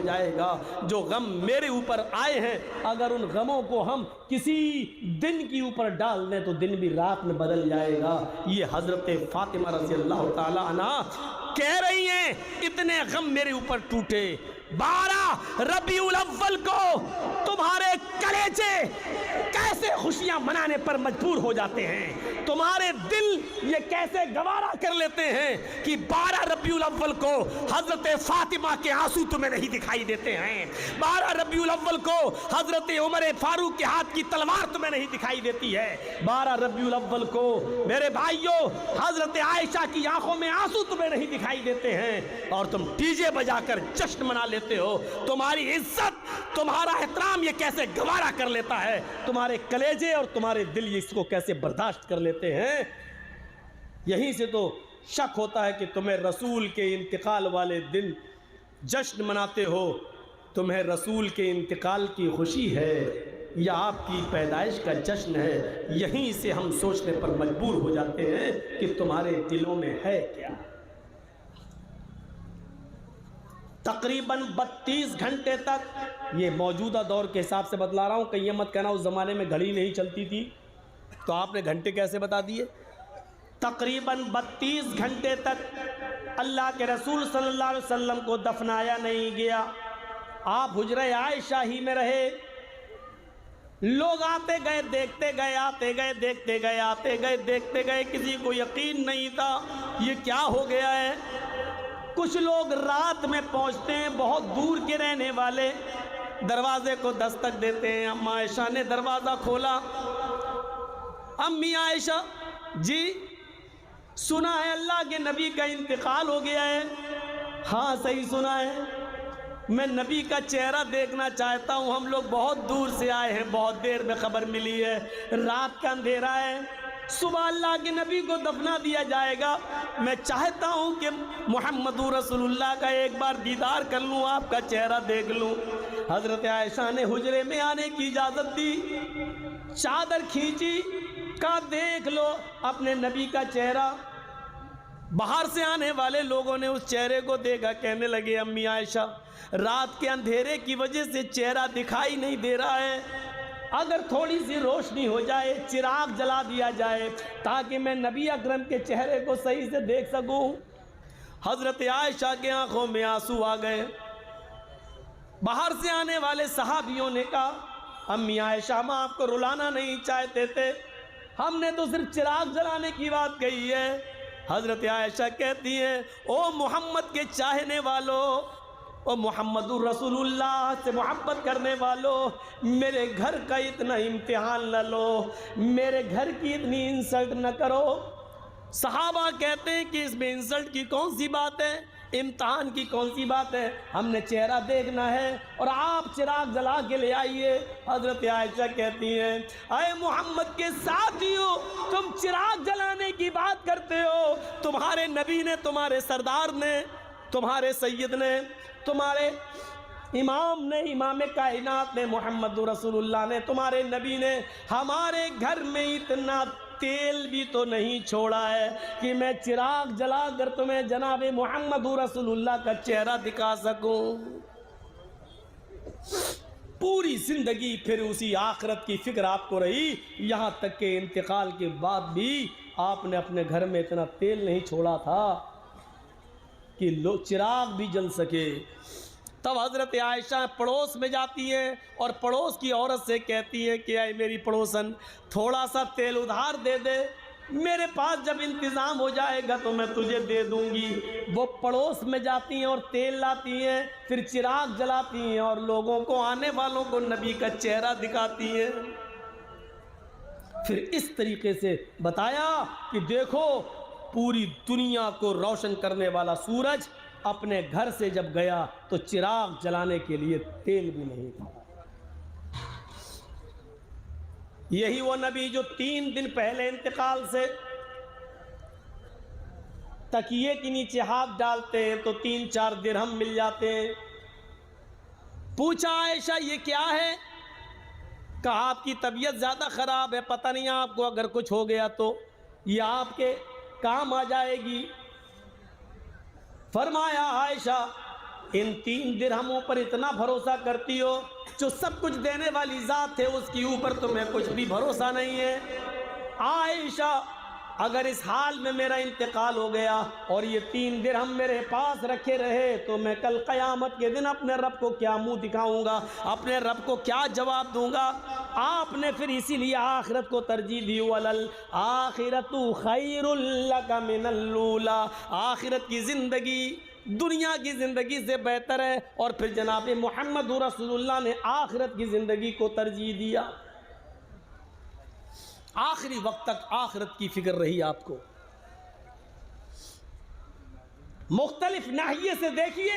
جائے گا۔ جو غم میرے اوپر آئے ہیں اگر ان غموں کو ہم کسی دن کے اوپر ڈال دیں تو دن بھی رات میں بدل جائے گا۔ یہ حضرت فاطمہ رضی اللہ تعالی عنہ کہہ رہی ہیں اتنے غم میرے اوپر ٹوٹے، 12 ربیع الاول کو تمہارے کلیجے کیسے خوشیاں منانے پر مجبور ہو جاتے ہیں، تمہارے دل یہ کیسے گوارا کر لیتے ہیں کہ 12 ربیع الاول کو حضرت فاطمہ کے آنسو تمہیں نہیں دکھائی دیتے ہیں، 12 ربیع الاول کو حضرت عمر فاروق کے ہاتھ کی تلوار تمہیں نہیں دکھائی دیتی ہے، 12 ربیع الاول کو میرے بھائیوں حضرت عائشہ کی آنکھوں میں آنسو تمہیں نہیں دکھائی دیتے ہیں، اور تم ڈی جے بجا کر جشن منا لیتے ہو۔ تمہاری عزت، تمہارا احترام یہ کیسے گوارا کر لیتا ہے، تمہارے کلیجے اور تمہارے دل اس کو کیسے برداشت کر لیتے ہیں۔ یہیں سے تو شک ہوتا ہے کہ تمہیں رسول کے انتقال والے دن جشن مناتے ہو، تمہیں رسول کے انتقال کی خوشی ہے یا آپ کی پیدائش کا جشن ہے۔ یہیں سے ہم سوچنے پر مجبور ہو جاتے ہیں کہ تمہارے دلوں میں ہے کیا۔ تقریباً 32 گھنٹے تک، یہ موجودہ دور کے حساب سے بتلا رہا ہوں، کہ یہ مت کہنا اس زمانے میں گھڑی نہیں چلتی تھی تو آپ نے گھنٹے کیسے بتا دیے۔ تقریباً 32 گھنٹے تک اللہ کے رسول صلی اللہ علیہ وسلم کو دفنایا نہیں گیا، آپ حجرہ عائشہ ہی میں رہے۔ لوگ آتے گئے دیکھتے گئے، آتے گئے دیکھتے گئے، آتے گئے دیکھتے گئے، کسی کو یقین نہیں تھا یہ کیا ہو گیا ہے۔ کچھ لوگ رات میں پہنچتے ہیں، بہت دور کے رہنے والے دروازے کو دستک دیتے ہیں، اما عائشہ نے دروازہ کھولا، امی عائشہ جی سنا ہے اللہ کے نبی کا انتقال ہو گیا ہے۔ ہاں صحیح سنا ہے، میں نبی کا چہرہ دیکھنا چاہتا ہوں، ہم لوگ بہت دور سے آئے ہیں، بہت دیر میں خبر ملی ہے، رات کا اندھیرا ہے، صبح اللہ کے نبی کو دفنا دیا جائے گا، میں چاہتا ہوں کہ محمد رسول اللہ کا ایک بار دیدار کر لوں، آپ کا چہرہ دیکھ لوں۔ حضرت عائشہ نے حجرے میں آنے کی اجازت دی، چادر کھینچی، کہا دیکھ لو اپنے نبی کا چہرہ۔ باہر سے آنے والے لوگوں نے اس چہرے کو دیکھا، کہنے لگے امی عائشہ رات کے اندھیرے کی وجہ سے چہرہ دکھائی نہیں دے رہا ہے، اگر تھوڑی سی روشنی ہو جائے، چراغ جلا دیا جائے تاکہ میں نبی اکرم کے چہرے کو صحیح سے دیکھ سکوں۔ حضرت عائشہ کے آنکھوں میں آنسو آ گئے۔ باہر سے آنے والے صحابیوں نے کہا امی عائشہ ہم آپ کو رلانا نہیں چاہتے تھے، ہم نے تو صرف چراغ جلانے کی بات کہی ہے۔ حضرت عائشہ کہتی ہیں او محمد کے چاہنے والوں، او محمد رسول اللہ سے محبت کرنے والوں، میرے گھر کا اتنا امتحان نہ لو، میرے گھر کی اتنی انسلٹ نہ کرو۔ صحابہ کہتے ہیں کہ اس میں انسلٹ کی کون سی بات ہے، امتحان کی کون سی بات ہے، ہم نے چہرہ دیکھنا ہے اور آپ چراغ جلا کے لے آئیے۔ حضرت عائشہ کہتی ہیں اے محمد کے ساتھیو تم چراغ جلانے کی بات کرتے ہو، تمہارے نبی نے، تمہارے سردار نے، تمہارے سید نے، تمہارے امام نے، امام کائنات نے، محمد رسول اللہ نے، تمہارے نبی نے ہمارے گھر میں اتنا تیل بھی تو نہیں چھوڑا ہے کہ میں چراغ جلا کر تمہیں جناب محمد رسول اللہ کا چہرہ دکھا سکوں۔ پوری زندگی پھر اسی آخرت کی فکر آپ کو رہی، یہاں تک کہ انتقال کے بعد بھی آپ نے اپنے گھر میں اتنا تیل نہیں چھوڑا تھا کہ چراغ بھی جل سکے۔ تب حضرت عائشہ پڑوس میں جاتی ہے اور پڑوس کی عورت سے کہتی ہے کہ اے میری پڑوسن تھوڑا سا تیل ادھار دے دے، میرے پاس جب انتظام ہو جائے گا تو میں تجھے دے دوں گی۔ وہ پڑوس میں جاتی ہیں اور تیل لاتی ہیں، پھر چراغ جلاتی ہیں اور لوگوں کو، آنے والوں کو نبی کا چہرہ دکھاتی ہیں۔ پھر اس طریقے سے بتایا کہ دیکھو پوری دنیا کو روشن کرنے والا سورج اپنے گھر سے جب گیا تو چراغ جلانے کے لیے تیل بھی نہیں تھا۔ یہی وہ نبی جو 3 دن پہلے انتقال سے تکیے کے نیچے ہاتھ ڈالتے ہیں تو 3-4 درہم مل جاتے ہیں۔ پوچھا عائشہ یہ کیا ہے؟ کہا آپ کی طبیعت زیادہ خراب ہے، پتہ نہیں آپ کو اگر کچھ ہو گیا تو یہ آپ کے کام آ جائے گی۔ فرمایا عائشہ ان 3 درہموں پر اتنا بھروسہ کرتی ہو؟ جو سب کچھ دینے والی ذات ہے اس کی اوپر تمہیں کچھ بھی بھروسہ نہیں ہے؟ عائشہ اگر اس حال میں میرا انتقال ہو گیا اور یہ 3 درہم میرے پاس رکھے رہے تو میں کل قیامت کے دن اپنے رب کو کیا منہ دکھاؤں گا، اپنے رب کو کیا جواب دوں گا؟ آپ نے پھر اسی لیے آخرت کو ترجیح دی، وَلَلْآخِرَةُ خَيْرٌ لَكَ مِنَ الْأُولَىٰ، آخرت کی زندگی دنیا کی زندگی سے بہتر ہے۔ اور پھر جناب محمد رسول اللہ نے آخرت کی زندگی کو ترجیح دیا۔ آخری وقت تک آخرت کی فکر رہی آپ کو۔ مختلف ناحیے سے دیکھیے